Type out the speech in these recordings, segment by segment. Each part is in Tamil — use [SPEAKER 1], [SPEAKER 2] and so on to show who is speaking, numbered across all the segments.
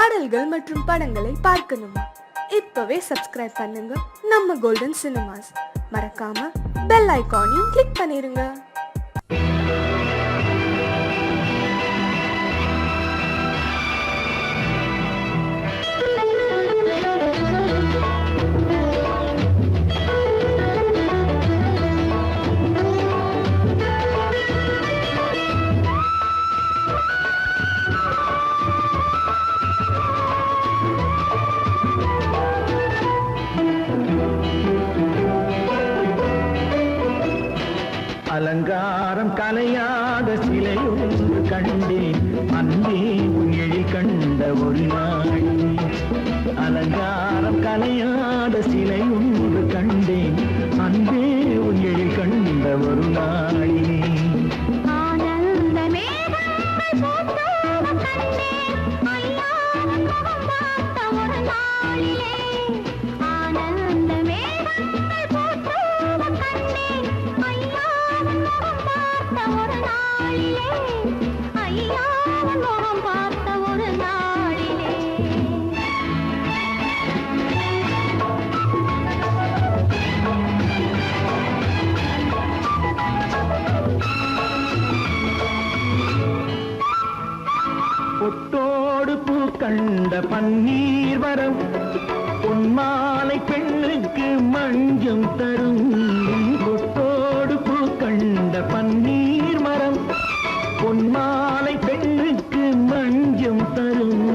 [SPEAKER 1] பாடல்கள் மற்றும் படங்களை பார்க்கணுமா? இப்பவே சப்ஸ்கிரைப் பண்ணுங்க நம்ம கோல்டன் சினிமாஸ். மறக்காம பெல் ஐகானையும் கிளிக் பண்ணிருங்க.
[SPEAKER 2] அலங்காரம் கலையாத சிலையொன்று கண்டேன், அன்பே உன் எழில் கண்ட ஒரு நாள். அலங்காரம் கலையாத சிலையொன்று கண்டேன், அன்பே உன் எழில் கண்ட ஒரு நாளிலே. பொட்டோடு பூ கண்ட பன்னீர் வரம், பொன்மாலை பெண்ணுக்கு மஞ்சம் தரும். பொட்டோடு பூ கண்ட பன்னீர் மரம், பொன்மாலை பெண்ணுக்கு மஞ்சம் தரும்.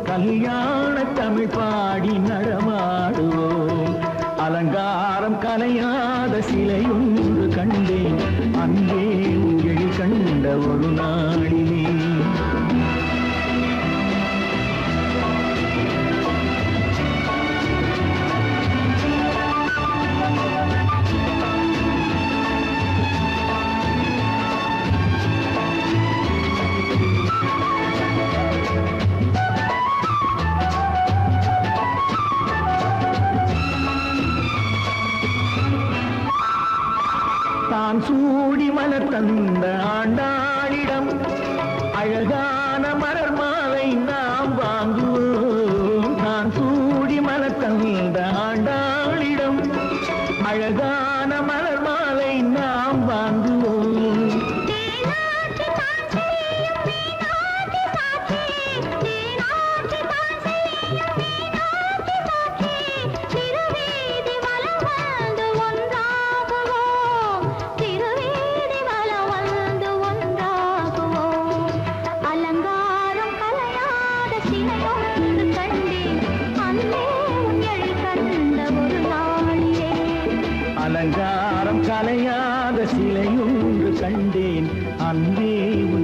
[SPEAKER 2] கல்யாண தமிழ் பாடி நடமாடுவோம். அலங்காரம் கலையாத சிலையொன்று கண்டேன், அன்பே உன் எழில் கண்ட ஒரு நாளிலே. தான் சூடி மலர் தந்த ஆண்டாளிடம் அழகான மலர் மாலை நாம் வாங்குவோம். தான் சூடி மலர் தந்த ஆண்டாளிடம் அழகான மலர் மாலை நாம் வாங்குவோம். அலங்காரம் கலையாத சிலையொன்று கண்டேன், அன்பே உன்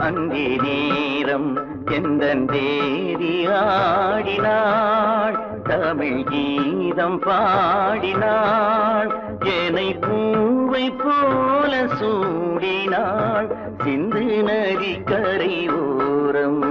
[SPEAKER 3] அந்தி நேரம் எந்தன் தேவி ஆடினாள் தமிழ் கீதம் பாடினாள் என்னை பூவை போல சூடினாள் சிந்து நதி கரை ஓரம்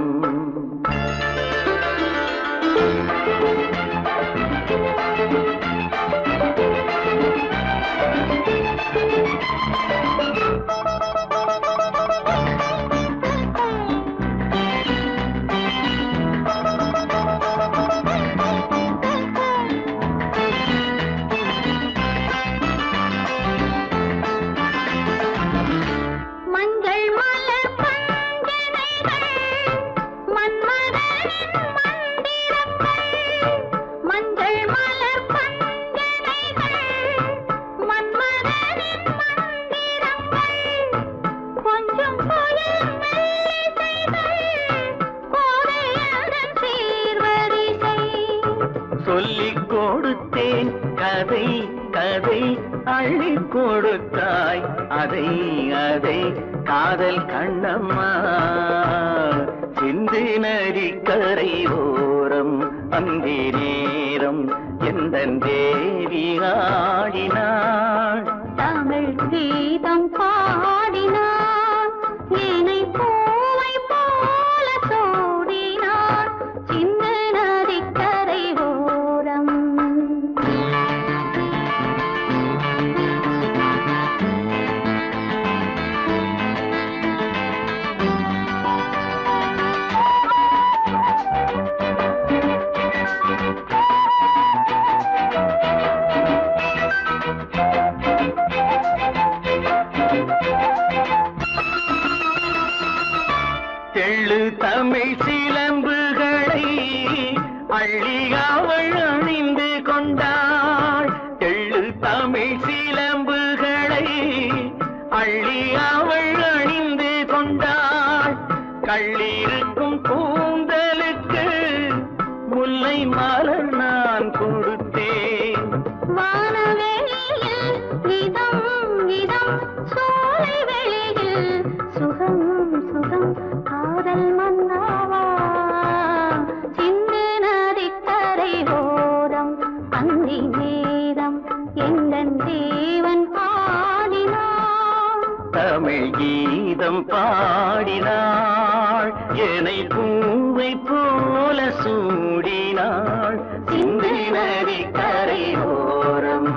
[SPEAKER 3] சொல்லிக் கொடுத்தேன் கதை கதை அள்ளி கொடுத்தாய் அதை அதை காதல் கண்ணம்மா சிந்து நதி கரை ஓரம் அந்தி நேரம் எந்தன் தேவி ஆடினாள்
[SPEAKER 4] தமிழ் கீதம் பாடினாள் என்னை பூவை போல சூடினாள் சிந்து நதி கரை ஓரம்
[SPEAKER 3] தெள்ளு தமிழ் சிலம்புகளை அள்ளி அவள் அணிந்து கொண்டாள் தெள்ளு தமிழ் சிலம்புகளை அள்ளி அவள் அணிந்து கொண்டாள் கள்ளிருக்கும் கூந்தலுக்கு முல்லை மலர் நான் கொடுத்தேன்
[SPEAKER 4] வானவெளியில் இதம் இதம் சோலை வெளியில் சுகம் சுகம் காதல் மன்னாவா சிந்து நதி கரை ஓரம் அந்தி நேரம் எந்தன் தேவன் பாடினான்
[SPEAKER 3] தமிழ் கீதம் பாடினாள் என்னை பூவை போல சூடினாள் சிந்து நதி கரை ஓரம்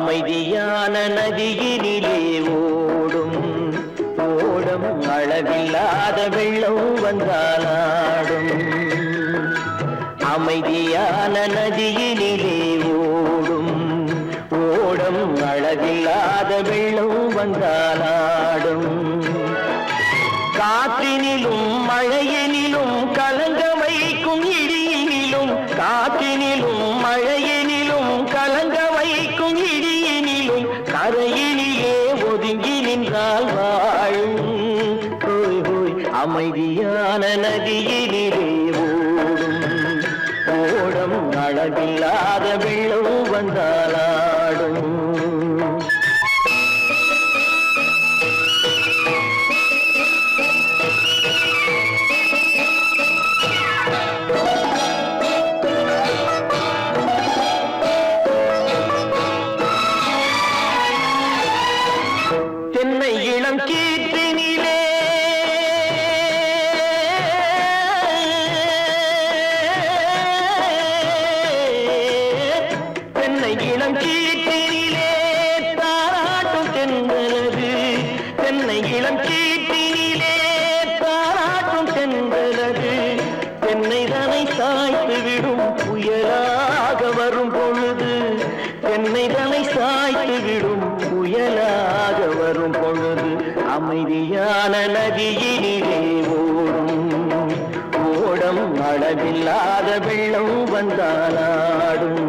[SPEAKER 3] அமைதியான நதியினிலே ஓடும் ஓடம் அளவில்லாத வெள்ளம் வந்தாலாடும் அமைதியான நதியினிலே ஓடும் ஓடம் அளவில்லாத வெள்ளம் வந்தாலாடும் காற்றினிலும் மழையினிலும் கலங்க வைக்கும் இடியினிலும் காற்றினிலும் மழையினிலும் கலங்க வைக்கும் இடியினிலும் கரையினிலே ஒதுங்கி நின்றால் வாழும் ஹோய் ஹோய் அமைதியான நதியினிலே ஓடும் ஓடம் அளவில்லாத வெள்ளம் வந்தாலாடும் தென்னை இளம் கீற்றினிலே தென்னை இளம் கீற்றினிலே தாராட்டும் தென்றலது தென்னை இளம் கீற்றினிலே தாராட்டும் தென்றலது தென்னை தனை சாய்த்து விடும் புயலாக வரும் பொழுது தென்னை தனை சாய்த்து விடும் புயலாக வரும் பொழுது அமைதியான நதியினிலே ஓடும் ஓடம் அளவில்லாத வெள்ளம் வந்தாலாடும்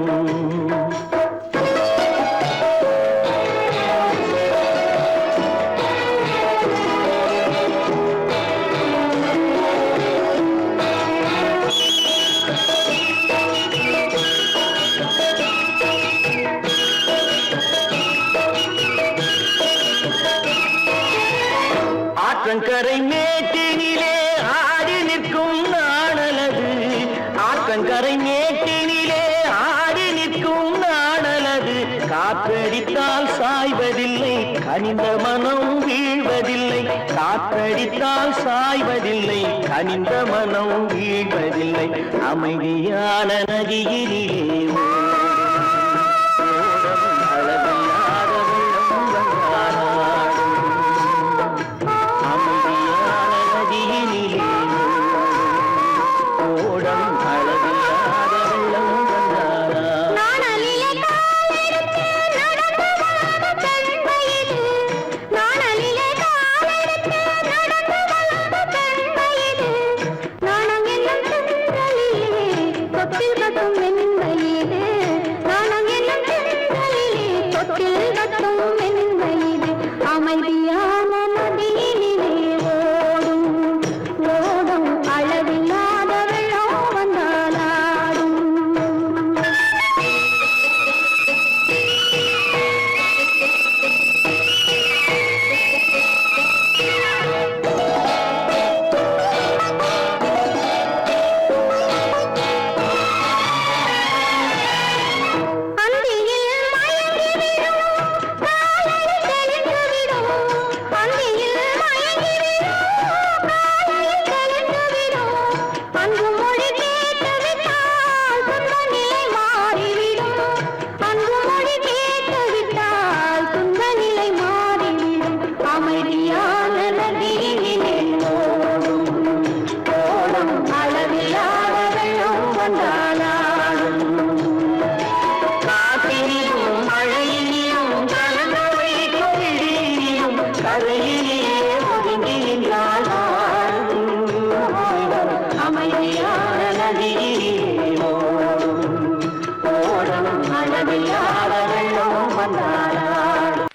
[SPEAKER 3] ஆற்றங்கரை மேட்டினிலே ஆடி நிற்கும் நாணலது ஆற்றங்கரை மேட்டினிலே ஆடி நிற்கும் நாணலது காற்றடித்தால் சாய்வதில்லை கனிந்த மனம் வீழ்வதில்லை காற்றடித்தால் சாய்வதில்லை கனிந்த மனம் வீழ்வதில்லை அமைதியான நதியினிலே
[SPEAKER 4] அமைதியான நதியினிலே ஓடும் ஓடும் அளவில்லாத வெள்ளம் வந்தாலாடும் அமைதியான நதியினிலே ஓடும் ஓடும் அளவில்லாத வெள்ளம் வந்தாலாடும் காற்றினிலும் மழையினிலும் கலங்க வைக்கும் இடியினிலும் கரையிலே ஒதுங்கி நின்றால் அமைதியான நதியினிலே ஓடும் ஓடும் அளவில்லாத வெள்ளம் வந்தாலாடும்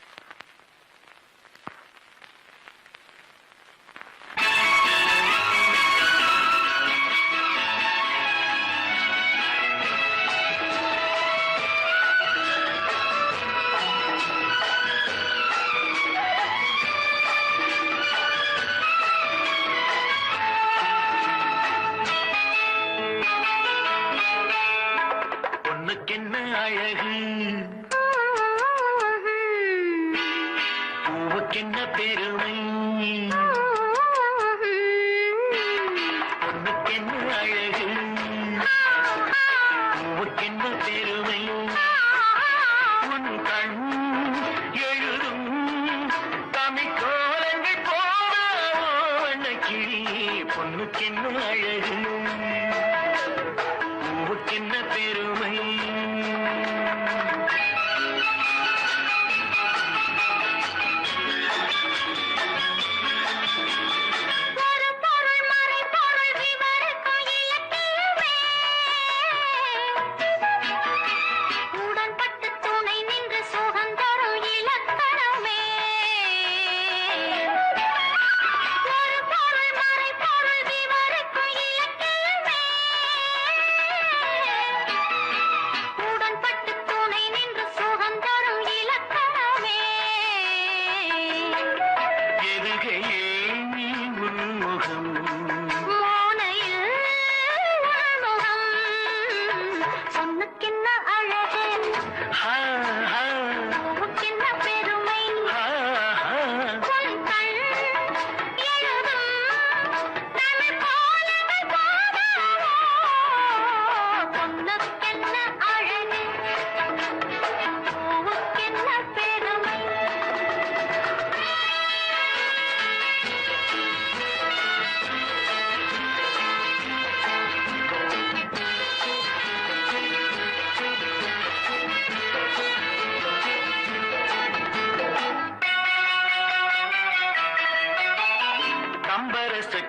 [SPEAKER 3] பொண்ணுக்கென்ன அழகு பூவுக்கென்ன பெருமை பொண்ணுக்கென்ன அழகு பூவுக்கென்ன பெருமை உன் கண் எழுதும் தமிழ்கோலங்கள் போன கிளி பொண்ணுக்கென்ன அழகு பூவுக்கென்ன பெருமை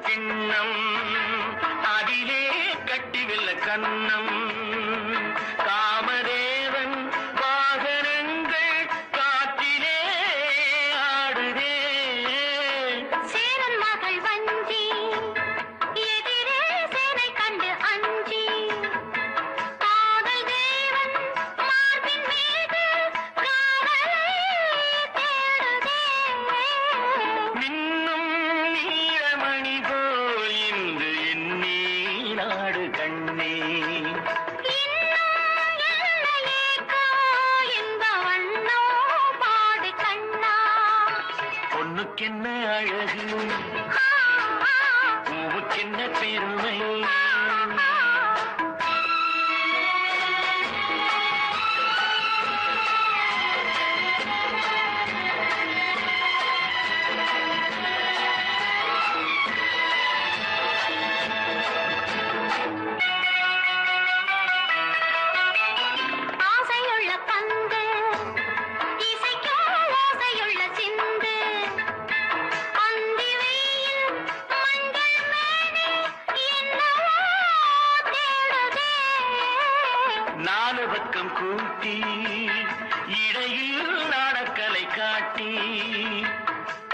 [SPEAKER 3] கிண்ணம் அதிலே கட்டி வெல்ல கண்ணம் காமதேவன் வாகனங்கள் காற்றிலே ஆடுதே
[SPEAKER 4] சேரன் மகள் வஞ்சி எதிரே சேனை கண்டு அஞ்சி காதல் தேவன் மார்பின் மீது காவலை தேடுதே
[SPEAKER 3] மின்னும் நீலமணி போல் இன்று எண்ணி நாடு கண்ணே பொண்ணுக்கென்ன அழகு பூவுக்கென்ன பெருமை
[SPEAKER 4] ஆசையுள்ள பந்து இசைக்கோ ஓசையுள்ள சிந்து அந்தி வெயில் மஞ்சள் மேனி என்னவோ தேடுதே
[SPEAKER 3] நாலு பக்கம் கூட்டி இடையில் நாடக்கலை காட்டி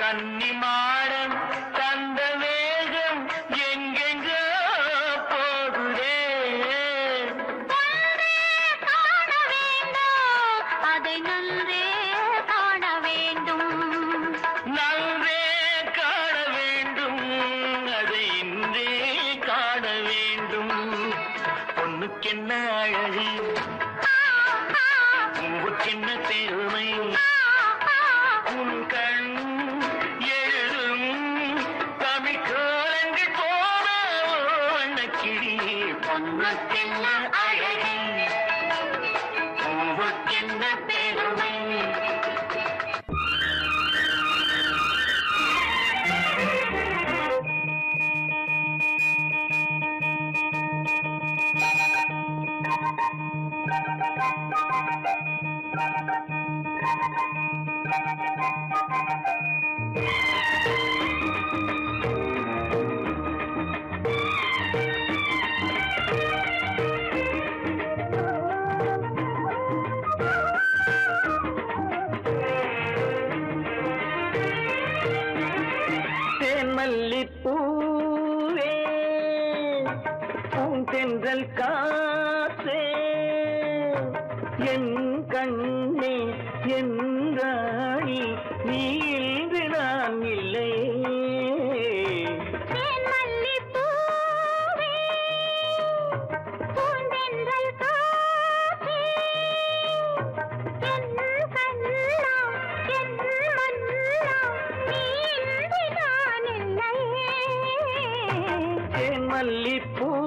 [SPEAKER 3] கன்னி மாடம் தந்த வேகம் எங்கெங்கோ போகுதே
[SPEAKER 4] ஒன்றே காண வேண்டும் அதை நன்றே காண வேண்டும்
[SPEAKER 3] நன்றே காண வேண்டும் அதை இன்றே காண வேண்டும் பொண்ணுக்கென்ன அழகு பூவுக்கென்ன பெருமை உன் கண் எழுதும் தமிழ்கோலங்கள் போன வண்ணக்கிளி பொண்ணுக்கென்ன அழகு பூவுக்கென்ன பெருமை தேன்மல்லிப்பூவே பூந்தென்றல் காற்றே என் கண்ணே என் ராணி நீ இன்று நான் இல்லை
[SPEAKER 4] தேன்மல்லிப்பூவே பூந்தென்றல் காற்றே என் கண்ணா என் மன்னா நீ இன்றி நான் இல்லை
[SPEAKER 3] தேன்மல்லிப்பூவே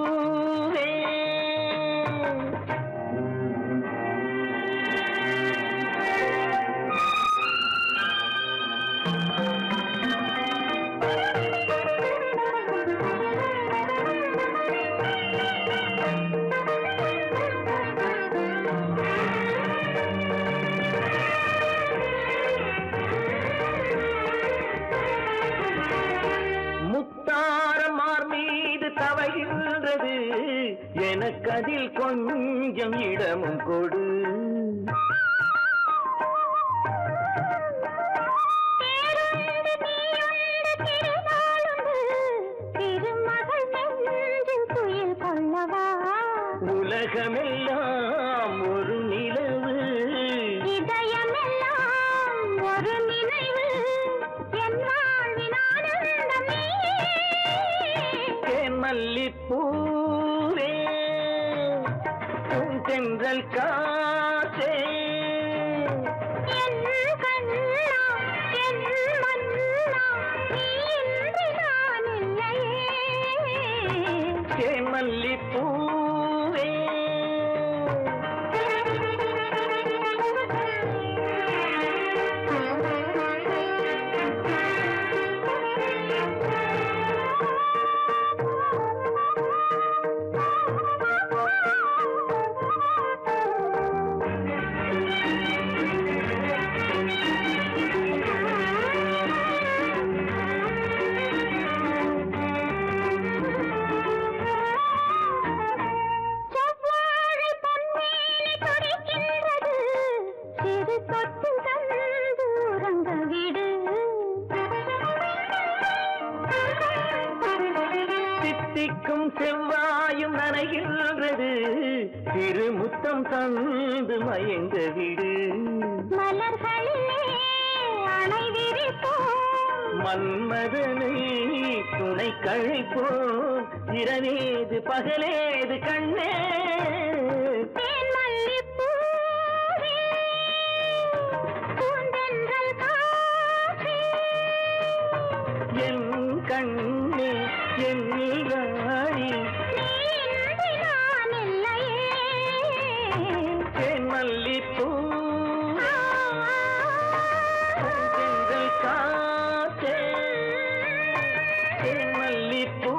[SPEAKER 3] மனதில் கொஞ்சம் இடமும் கொடு. உலகமெல்லாம் ஒரு நிலவு,
[SPEAKER 4] இதயமெல்லாம் ஒரு நினைவு, என் வாழ்வின் ஆனந்தம் நீ.
[SPEAKER 3] மல்லிப்பூவே தென்றல் காற்றே,
[SPEAKER 4] என் கண்ணா என் மன்னா நீ இன்றி நான் இல்லையே.
[SPEAKER 3] மல்லிப்பூவே
[SPEAKER 4] செவ்வாழை பொன்மேனி துடிக்கின்றது, சிறு தொட்டு தந்து உறங்க விடு.
[SPEAKER 3] தித்திக்கும் செவ்வாயும் நனைகின்றது, திருமுத்தம் தந்து மயங்க விடு.
[SPEAKER 4] மலர்களிலே அணை விரிப்போம்,
[SPEAKER 3] மன்மதனை துணை கழிப்போம், இரவேது பகலேது கண்ணே.
[SPEAKER 4] தேன் மல்லிப்பூவே, பூந்தென்றல் காற்றே,
[SPEAKER 3] என் கண்ணே என் ராணி,
[SPEAKER 4] நீ இன்றி நான் இல்லையே.
[SPEAKER 3] தேன் மல்லிப்பூ தென்றல் காற்றே, தேன் மல்லிப்பூ.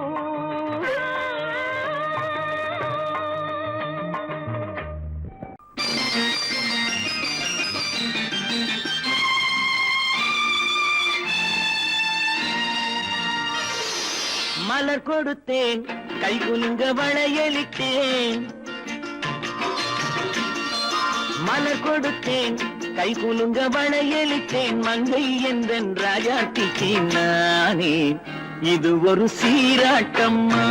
[SPEAKER 3] மலர் கொடுத்தேன், கை குலுங்க வளையலிட்டேன். மலர் கொடுத்தேன், கை குலுங்க வளையலிட்டேன். மங்கை என்றன் ராஜாத்திக்கு நானே, இது ஒரு சீராட்டம்மா,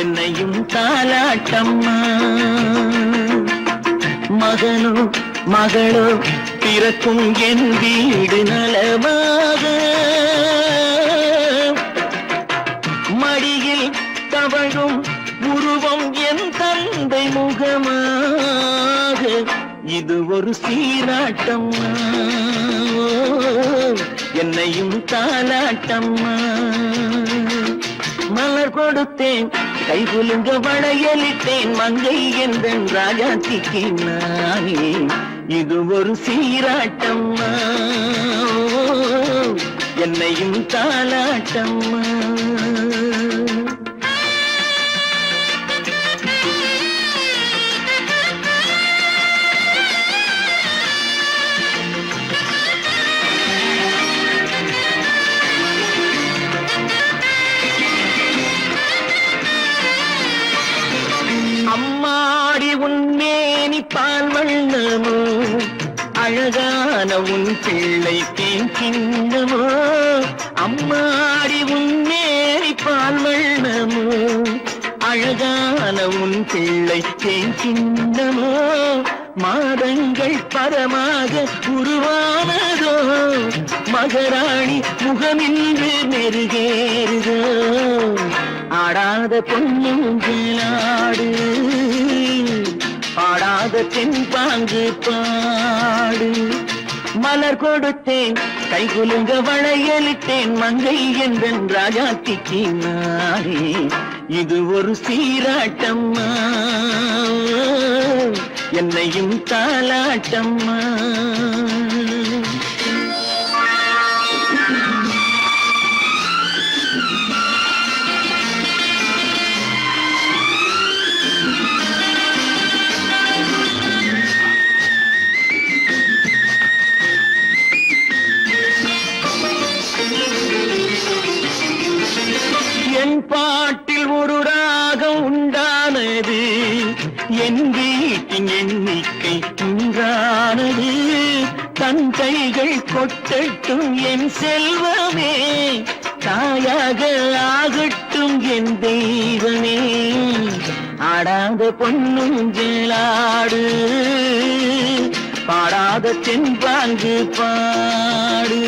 [SPEAKER 3] என்னையும் தாலாட்டம்மா. மகனோ மகளோ பிறக்கும் என் வீடு நலமாக, மடியில் தவழும் உருவம் என் தந்தை முகமாக, இது ஒரு சீராட்டம்மா, என்னையும் தாலாட்டம்மா. மலர் கொடுத்தேன், கை குலுங்க வளையலிட்டேன். மங்கை என்றன் ராஜாத்திக்கு நானே, இது ஒரு சீராட்டம்மா, என்னையும் தாலாட்டம்மா. அம்மாடி உன்மேனி பால் வண்ணமோ, அழகான உன் பிள்ளை தேன் கிண்ணமோ. அம்மாடி உன்மேனி பால் வண்ணமோ, அழகான உன் பிள்ளை தேன் கிண்ணமோ. மாதங்கள் பரமாக உருவானதோ, மகராணி முகமின்று மெருகேறுதோ. ஆடாத பொன்னுங்களாடு, பாடாத தென்பாங்கு பாடு. மலர் கொடுத்தேன், கை குலுங்க வளையலிட்டேன். மங்கை என்றன் ராஜாத்திக்கு நானே, இது ஒரு சீராட்டம்மா, என்னையும் தாலாட்டம்மா. என் பாட்டில் ஒரு ராகம் ஆனது தன் கைகள் கொட்டட்டும் என் செல்வமே தாயாக ஆகட்டும் என் தெய்வமே ஆடாத பொன்னுஞ்சலாடு பாடாத தென்பாங்கு பாடு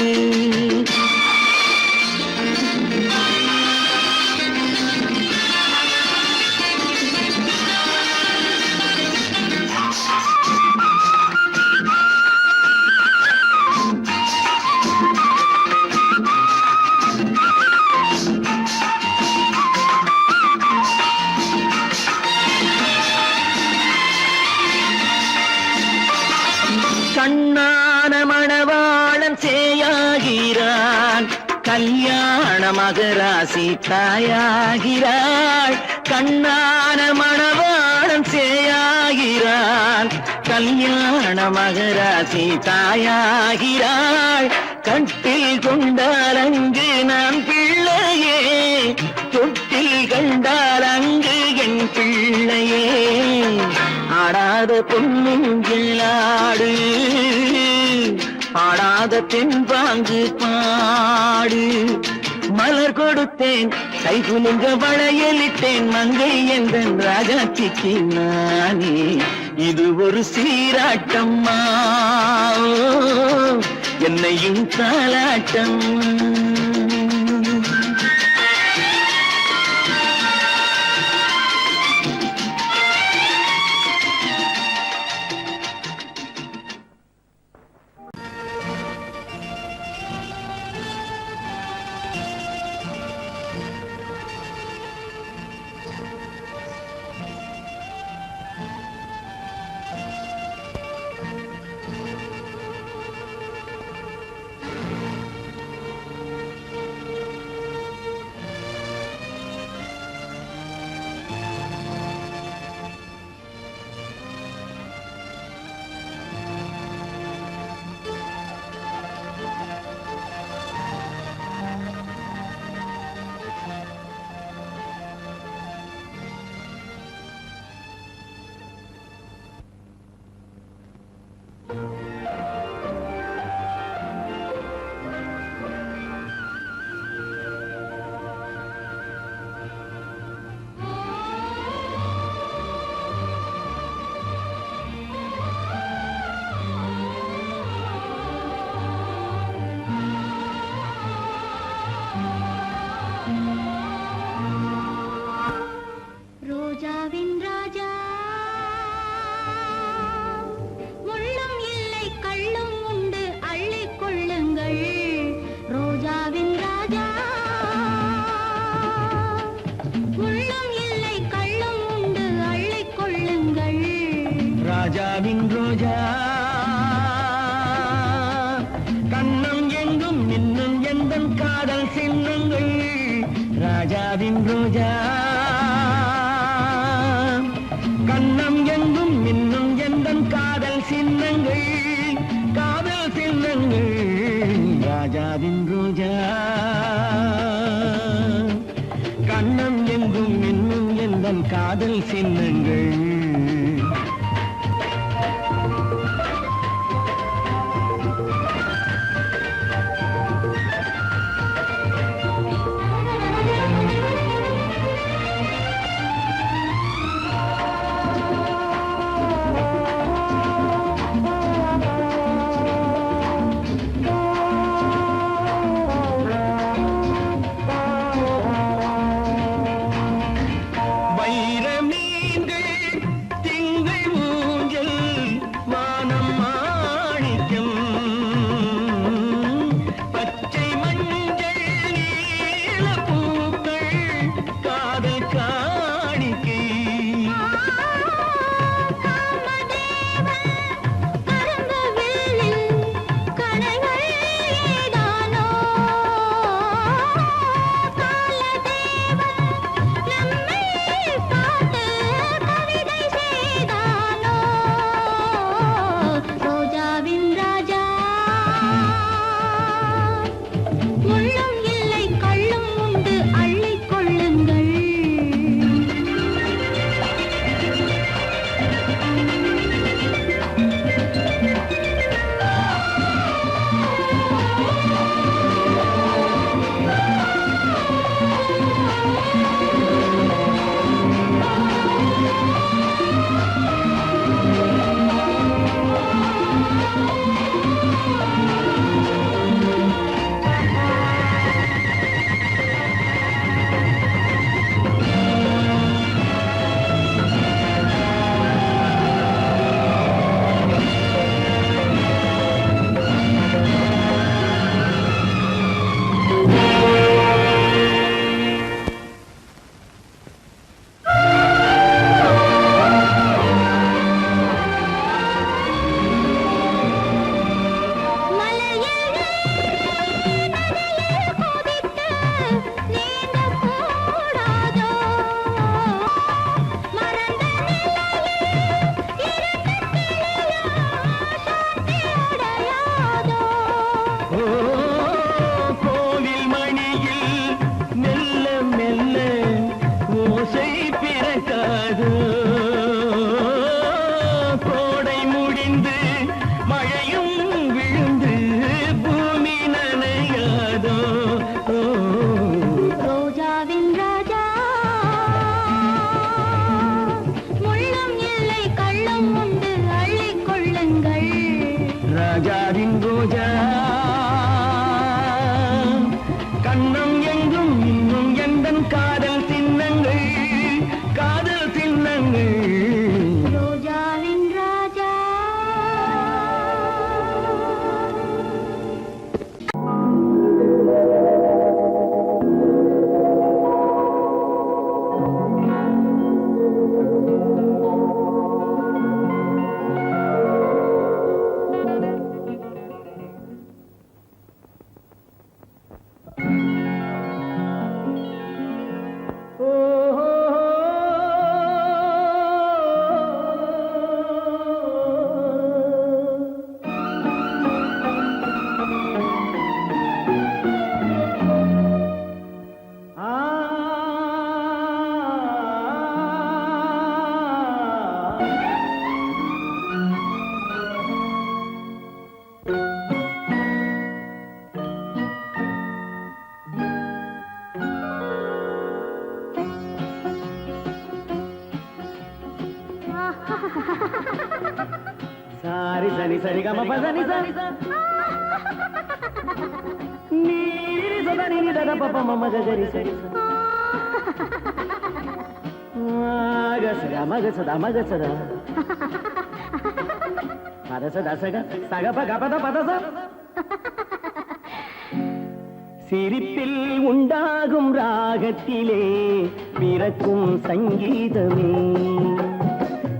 [SPEAKER 3] கண்ணான மணவாளன் சேயாகிறான் கல்யாண மகராசி தாயாகிறாள் கண்ணான மணவாளன் சேயாகிறான் கல்யாண மகராசி தாயாகிறாள் கட்டில் கொண்டால் அங்கு நான் பிள்ளையே தொட்டில் கண்டால் அங்கு என் பிள்ளையே ஆடாத பொன்னுஞ்சலாடு பாடாத தென்பாங்கு பாடு மலர் கொடுத்தேன் கை குலுங்க வளையலிட்டேன் மங்கை என்றன் ராஜாத்திக்கு நானே இது ஒரு சீராட்டம்மா என்னையும் தாலாட்டம் ராஜாவின் ரோஜா கண்ணம் எங்கும் இன்னும் எந்தன் காதல் சின்னங்கள் ராஜாவின் ரோஜா கண்ணம் எங்கும் இன்னும் எந்தன் காதல் சின்னங்கள் காதல் சின்னங்கள் ராஜாவின் ரோஜா கண்ணம் எங்கும் இன்னும் எந்தன் காதல் சின்னங்கள் ராஜாவின் ரோஜா கண்ணம் எங்கும் இன்னும் எந்தன் காதல் சின்னங்கள் காதல் சின்னங்கள்
[SPEAKER 4] ரோஜாவின் ராஜா
[SPEAKER 3] சாரி சரி சரி கம பதனி சரி நீரி சதனி தத பப மம கரி சரி மக சதா பதச தசக சக பக பத பதச சிரிப்பில் உண்டாகும் ராகத்திலே பிறக்கும் சங்கீதமே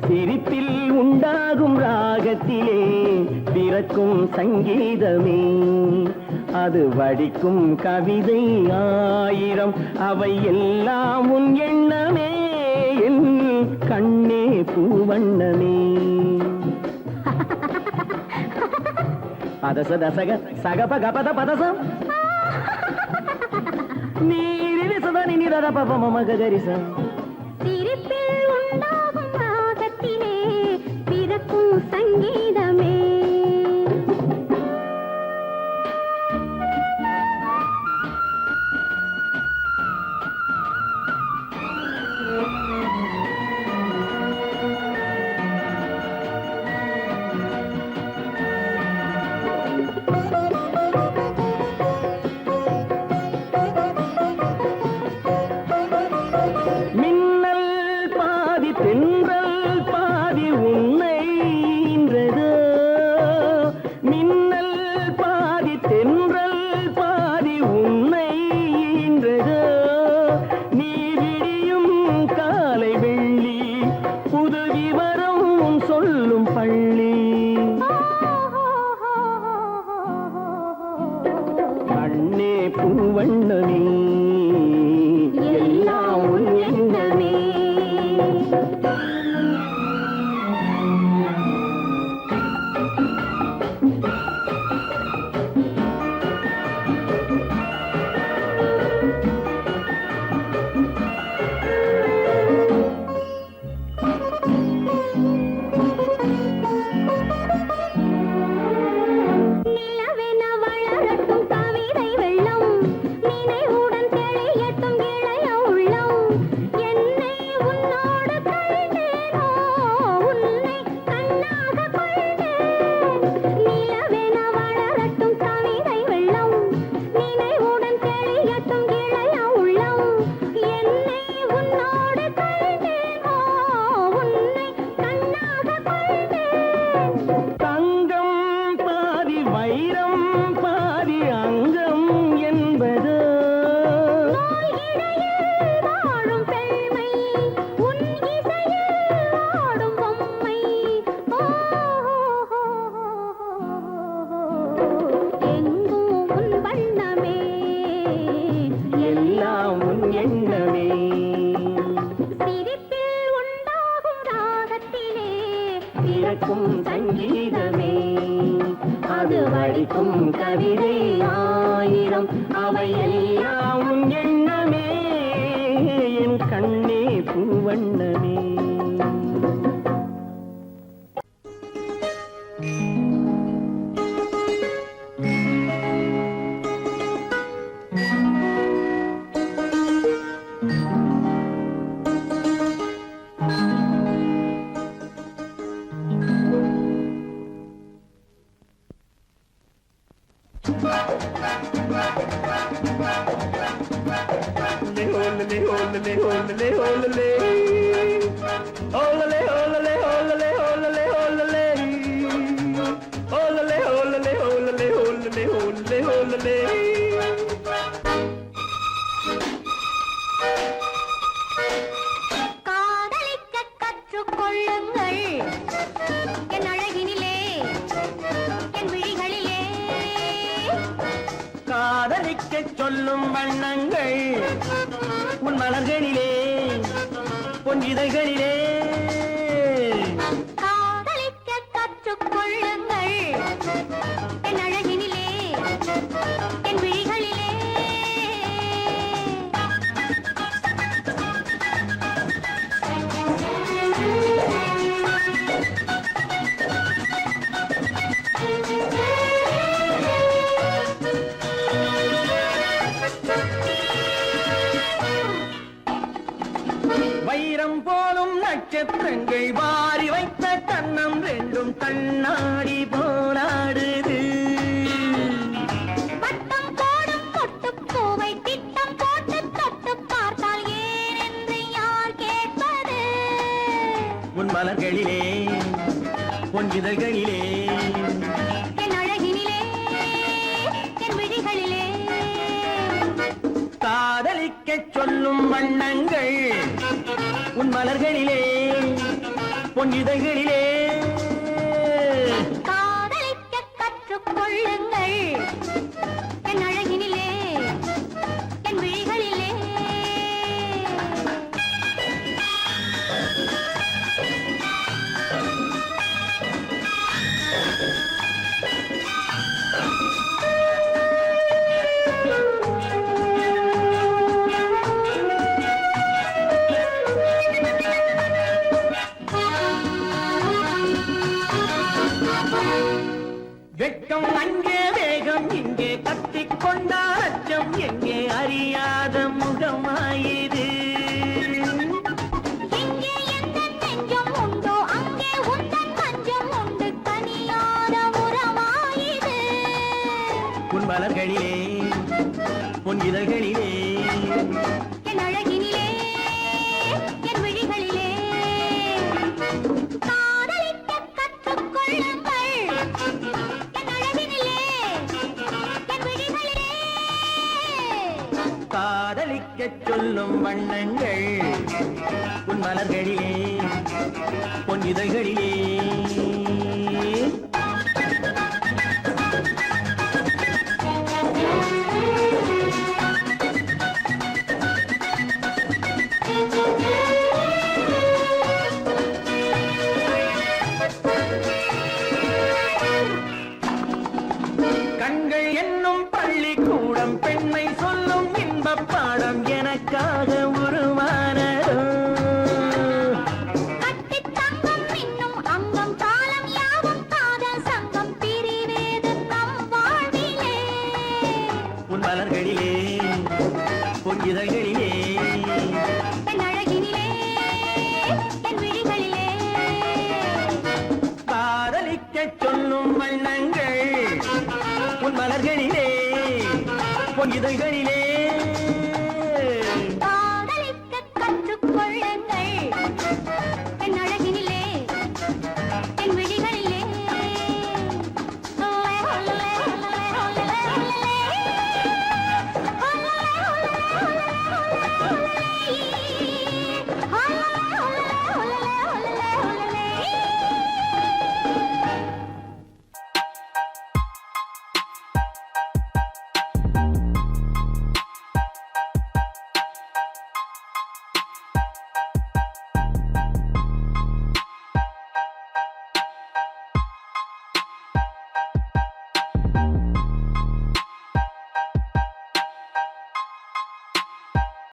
[SPEAKER 3] சிரிப்பில் உண்டாகும் ராகத்திலே பிறக்கும் சங்கீதமே அது வடிக்கும் கவிதை ஆயிரம் அவை எல்லாம் உன் எண்ணமே என் கண்ணே பூவண்ணமே பதச தசக சகப கபத பதசம் நீரில் சதனி நிதத பப மம கரிசம்
[SPEAKER 4] சிரிப்பில் உண்டாகும் ராகத்திலே பிறக்கும் சங்கீதமே
[SPEAKER 3] மின்னல் பாதி தென்றல் பாதி உன்னை ஈன்றதோ மின்னல் பாதி தென்றல் பாதி உன்னை ஈன்றதோ நீ விடியும் காலை வெள்ளி புது விவரம் சொல்லும் பள்ளி கண்ணே பூவண்ணமே எல்லாம் உன் எண்ணமே
[SPEAKER 4] நிலவென வளரட்டும் கவிதை வெள்ளம் நினைவுடன் தெளியட்டும் இளைய உள்ளம் என்னை உன்னோடு கண்டேனோ உன்னை கண்ணாக கொண்டேன் நிலவென வளரட்டும் கவிதை வெள்ளம் நினைவுடன் தெளியட்டும் இளைய உள்ளம் என்னை உன்னோடு கண்டேனோ உன்னை கண்ணாக கொண்டேன்
[SPEAKER 3] தங்கம் பாதி வைரம் பாதி அங்கம் என்பது
[SPEAKER 4] இடையில் வாழும் பெண்மை உன் இசையில் ஆடும் பொம்மை எங்கும் உன் வண்ணமே
[SPEAKER 3] எல்லாம் உன் எண்ணமே
[SPEAKER 4] சிரிப்பில் உண்டாகும் ராகத்திலே
[SPEAKER 3] பிறக்கும் சங்கீதமே அது வடிக்கும் கவிதை ஆயிரம் அவை எல்லாம் உன் எண்ணமே என் கண்ணே பூவண்ணமே
[SPEAKER 4] காதலிக்க கற்றுக்கொள்ளுங்கள் என் அழகினிலே என் விழிகளிலே
[SPEAKER 3] காதலிக்க சொல்லும் வண்ணங்கள் உன் மலர்களிலே பொன் இதழ்களிலே
[SPEAKER 4] காதலிக்க கற்றுக்கொள்ளுங்கள் என் அழகினிலே என் விழிகளிலே
[SPEAKER 3] வைரம் போலும் நட்சத்திரங்கள் வாரி வைத்த கண்ணம் ரெண்டும் கண்ணாடி போராடுது
[SPEAKER 4] வட்டம் போடும் பொட்டுப்பூவை திட்டம் போட்டு தொட்டு பார்த்தால் ஏன் என்று யார் கேட்பது
[SPEAKER 3] உன் மலர்களிலே பொன் இதழ்களிலே
[SPEAKER 4] என் அழகினிலே என் விழிகளிலே
[SPEAKER 3] காதலிக்க சொல்லும் வண்ணங்கள் உன் மலர்களிலே பொன் இதழ்களிலே
[SPEAKER 4] காதலிக்க கற்றுக்கொள்ளுங்கள் என் அழகினிலே என் விழிகளிலே
[SPEAKER 3] வெட்கம் அங்கே வேகம் இங்கே கத்திக் கொண்டால் அச்சம் எங்கே அறியாத முகமாயிது
[SPEAKER 4] எங்கே எந்த நெஞ்சம் உண்டோ அங்கே உந்தன் மஞ்சம் உண்டு கனியாத உறவாயிது
[SPEAKER 3] உன் மலர்களிலே பொன் இதழ்களிலே
[SPEAKER 4] என் அழகினிலே என் விழிகளிலே காதலிக்க கற்றுக்கொள்ளுங்கள் என் அழகினிலே என் விழிகளிலே
[SPEAKER 3] காதலிக்கச் சொல்லும் வண்ணங்கள் உன் மலர்களிலே பொன் இதழ்களிலே கண்கள் என்னும் பள்ளிக்கூடம் பெண்மை சொல்லும் இன்பப் பாடம் எனக்காக உருவானதோ
[SPEAKER 4] கட்டித் தங்கம் மின்னும் அங்கம் காலம் யாவும் காதல் சங்கம் பிரிவேது நம் வாழ்விலே
[SPEAKER 3] உன் மலர்களிலே பொன் இதழ்களிலே
[SPEAKER 4] என் அழகினிலே என் விழிகளிலே
[SPEAKER 3] காதலிக்கச் சொல்லும் வண்ணங்கள் உன் மலர்களிலே பொன் இதழ்களிலே